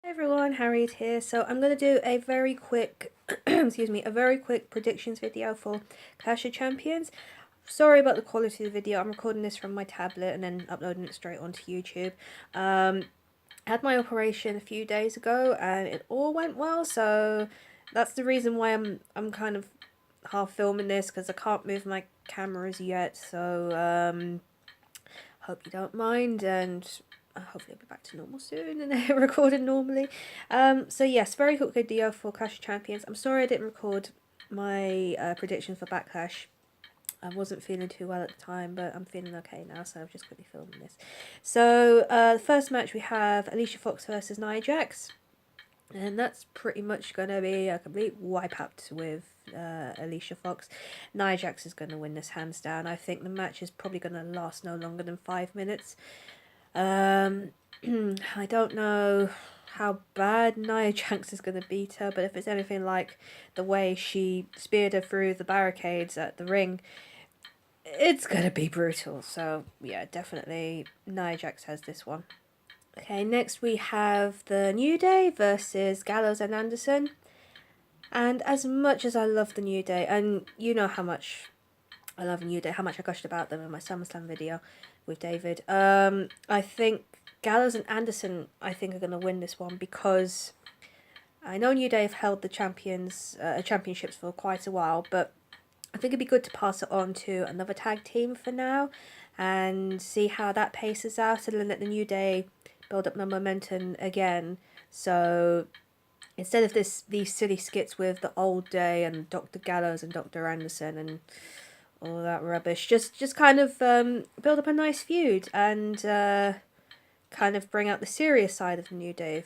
Hey everyone, Harriet here. So I'm going to do a very quick, excuse me, a very quick predictions video for Clash of Champions. Sorry about the quality of the video. I'm recording this from my tablet and then uploading it straight onto YouTube. I had my operation a few days ago and it all went well, so that's the reason why I'm kind of half filming this, because I can't move my cameras yet. So hope you don't mind, and hopefully I'll be back to normal soon and recording normally. So yes, very quick video for Clash of Champions. I'm sorry I didn't record my predictions for Backlash. I wasn't feeling too well at the time, but I'm feeling okay now, so I've just quickly filmed this. So the first match we have Alicia Fox versus Nia Jax. And that's pretty much going to be a complete wipeout with Alicia Fox. Nia Jax is going to win this hands down. I think the match is probably going to last no longer than 5 minutes. I don't know how bad Nia Jax is going to beat her, but if it's anything like the way she speared her through the barricades at the ring, it's going to be brutal. So yeah, definitely Nia Jax has this one. Okay, next we have the New Day versus Gallows and Anderson. And as much as I love the New Day, and you know how much I love New Day, how much I gushed about them in my SummerSlam video with David, I think Gallows and Anderson, I think, are going to win this one, because I know New Day have held the championships for quite a while, but I think it'd be good to pass it on to another tag team for now and see how that paces out, and then let the New Day build up the momentum again. So instead of these silly skits with the Old Day and Dr. Gallows and Dr. Anderson and all that rubbish, just kind of build up a nice feud and kind of bring out the serious side of the New Day,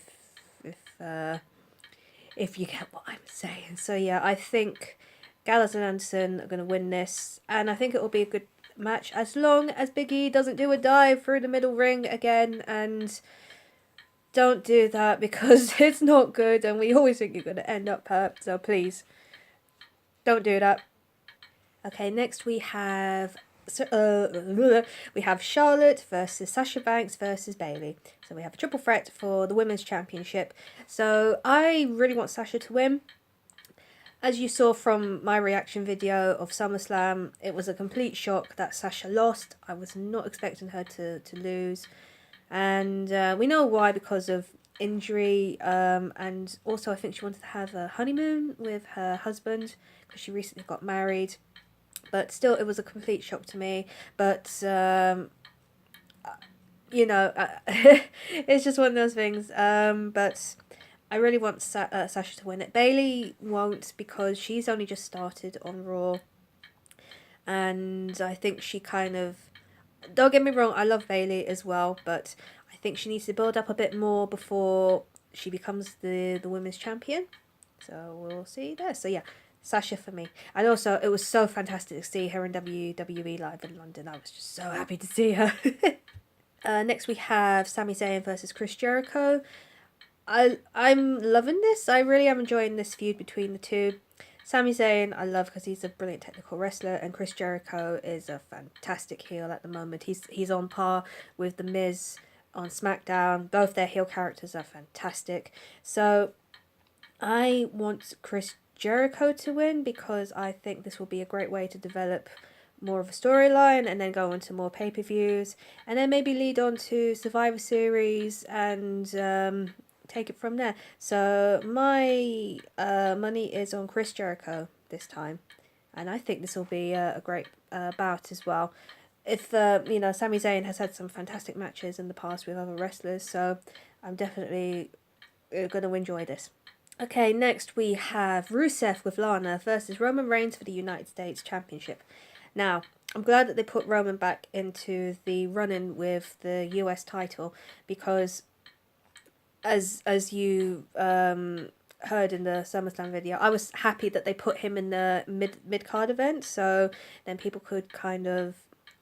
if you get what I'm saying. So yeah, I think Gallows and Anderson are going to win this, and I think it will be a good match as long as Big E doesn't do a dive through the middle ring again, and don't do that, because it's not good and we always think you're going to end up hurt, so please don't do that. Okay, next we have Charlotte versus Sasha Banks versus Bayley. So we have a triple threat for the women's championship. So I really want Sasha to win. As you saw from my reaction video of SummerSlam, it was a complete shock that Sasha lost. I was not expecting her to lose. And we know why, because of injury. And also I think she wanted to have a honeymoon with her husband, because she recently got married. But still, it was a complete shock to me. But, you know, it's just one of those things. But I really want Sasha to win it. Bayley won't, because she's only just started on Raw. And I think she kind of... Don't get me wrong, I love Bayley as well, but I think she needs to build up a bit more before she becomes the women's champion. So we'll see there. So yeah, Sasha for me. And also, it was so fantastic to see her in WWE live in London. I was just so happy to see her. Next we have Sami Zayn versus Chris Jericho. I'm loving this. I really am enjoying this feud between the two. Sami Zayn I love because he's a brilliant technical wrestler, and Chris Jericho is a fantastic heel at the moment. He's on par with The Miz on SmackDown. Both their heel characters are fantastic. So I want Chris Jericho to win, because I think this will be a great way to develop more of a storyline and then go into more pay-per-views, and then maybe lead on to Survivor Series and take it from there. So my money is on Chris Jericho this time, and I think this will be a great bout as well. If you know, Sami Zayn has had some fantastic matches in the past with other wrestlers, so I'm definitely going to enjoy this. Okay, next we have Rusev with Lana versus Roman Reigns for the United States Championship. Now, I'm glad that they put Roman back into the run-in with the US title, because as you heard in the SummerSlam video, I was happy that they put him in the mid-card event, so then people could kind of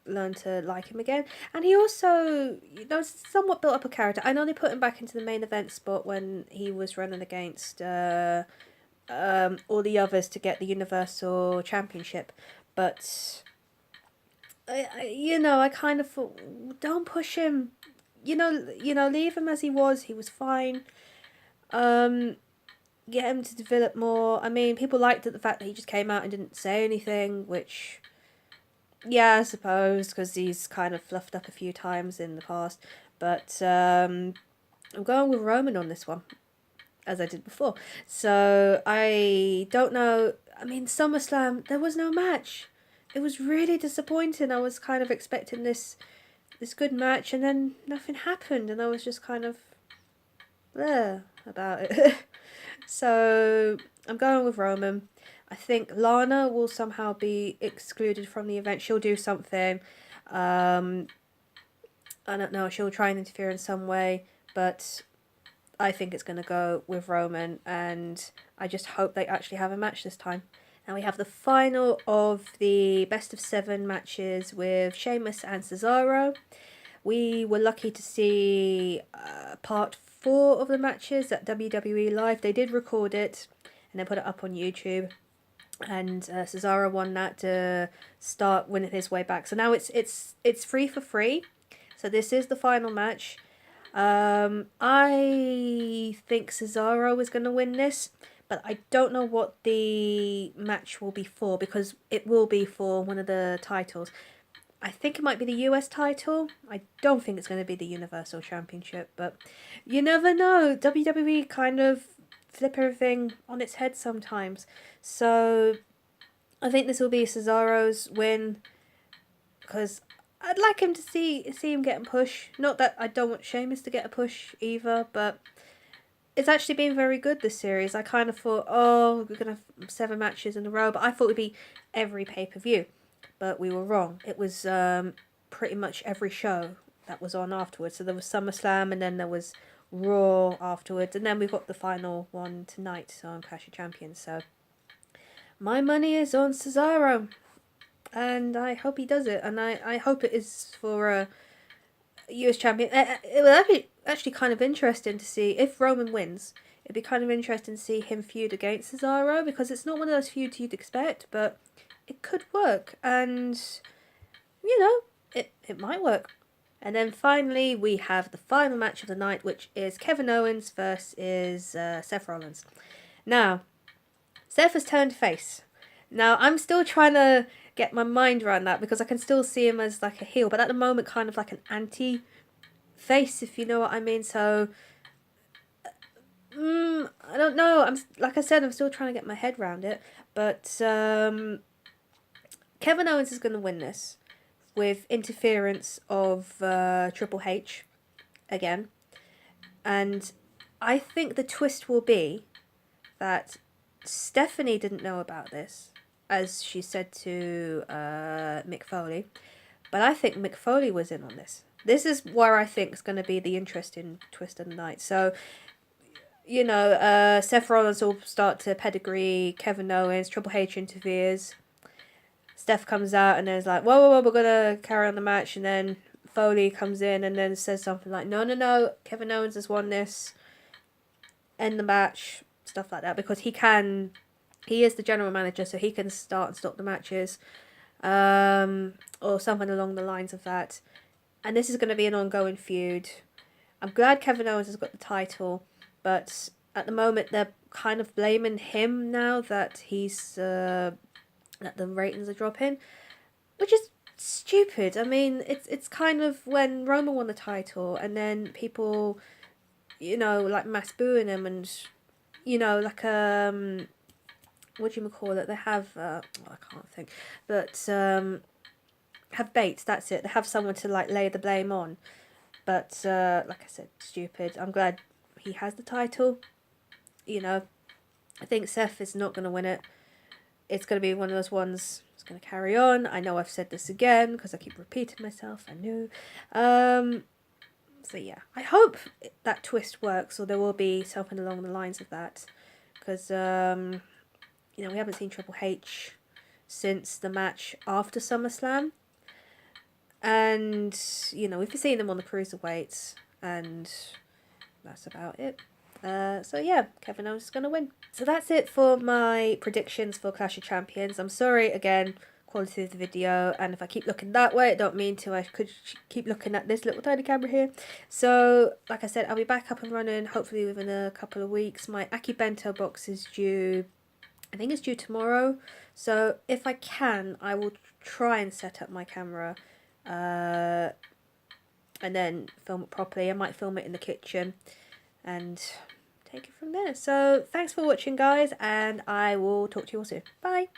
learn to like him again. And he also, you know, somewhat built up a character. I know they put him back into the main event spot when he was running against all the others to get the Universal Championship, but I kind of thought, don't push him. Leave him as he was. He was fine. Get him to develop more. I mean, people liked the fact that he just came out and didn't say anything, which, yeah, I suppose, because he's kind of fluffed up a few times in the past. But I'm going with Roman on this one, as I did before. So I don't know. I mean, SummerSlam, there was no match. It was really disappointing. I was kind of expecting this good match, and then nothing happened, and I was just kind of there about it. So I'm going with Roman. I think Lana will somehow be excluded from the event. She'll do something. I don't know. She'll try and interfere in some way, but I think it's going to go with Roman, and I just hope they actually have a match this time. And we have the final of the best of 7 matches with Sheamus and Cesaro. We were lucky to see part 4 of the matches at WWE Live. They did record it and then put it up on YouTube. And Cesaro won that to start winning his way back. So now it's free for free. So this is the final match. I think Cesaro is going to win this, but I don't know what the match will be for, because it will be for one of the titles. I think it might be the US title. I don't think it's going to be the Universal Championship, but you never know. WWE kind of flip everything on its head sometimes. So I think this will be Cesaro's win, because I'd like him to see him get a push. Not that I don't want Sheamus to get a push either, but it's actually been very good this series. I kind of thought, oh, we're going to have 7 matches in a row, but I thought it would be every pay-per-view. But we were wrong. It was pretty much every show that was on afterwards. So there was SummerSlam, and then there was Raw afterwards, and then we've got the final one tonight, so on Clash of Champions. So my money is on Cesaro, and I hope he does it, and I hope it is for a US champion. It would actually kind of interesting to see if Roman wins. It'd be kind of interesting to see him feud against Cesaro, because it's not one of those feuds you'd expect, but it could work, and you know, it might work. And then finally we have the final match of the night, which is Kevin Owens versus Seth Rollins. Now, Seth has turned face. Now, I'm still trying to get my mind around that, because I can still see him as like a heel, but at the moment kind of like an anti-face, if you know what I mean. So I don't know. Like I said, I'm still trying to get my head around it, but Kevin Owens is going to win this with interference of Triple H again. And I think the twist will be that Stephanie didn't know about this, as she said to Mick Foley. But I think Mick Foley was in on this. This is where I think is going to be the interesting twist of the night. So, you know, Seth Rollins will start to pedigree Kevin Owens. Triple H interferes. Steph comes out and then is like, whoa, we're going to carry on the match. And then Foley comes in and then says something like, no, Kevin Owens has won this. End the match. Stuff like that. Because he is the general manager, so he can start and stop the matches. Or something along the lines of that. And this is going to be an ongoing feud. I'm glad Kevin Owens has got the title. But at the moment, they're kind of blaming him now that he's... that the ratings are dropping, which is stupid. I mean, it's kind of when Roman won the title, and then people, you know, like mass booing him, and you know, like what do you call it? They have I can't think, but have bait. That's it. They have someone to like lay the blame on, but like I said, stupid. I'm glad he has the title. You know, I think Seth is not going to win it. It's going to be one of those ones that's going to carry on. I know I've said this again because I keep repeating myself. I knew. So yeah, I hope that twist works, or there will be something along the lines of that. Because, you know, we haven't seen Triple H since the match after SummerSlam. And, you know, we've seen them on the Cruiserweights. And that's about it. So yeah, Kevin Owens is going to win. So that's it for my predictions for Clash of Champions. I'm sorry again quality of the video, and if I keep looking that way, I don't mean to, I could keep looking at this little tiny camera here. So like I said, I'll be back up and running hopefully within a couple of weeks. My Aki Bento box is due, I think it's due tomorrow, so if I can, I will try and set up my camera and then film it properly. I might film it in the kitchen and take it from there. So thanks for watching, guys, and I will talk to you all soon. Bye.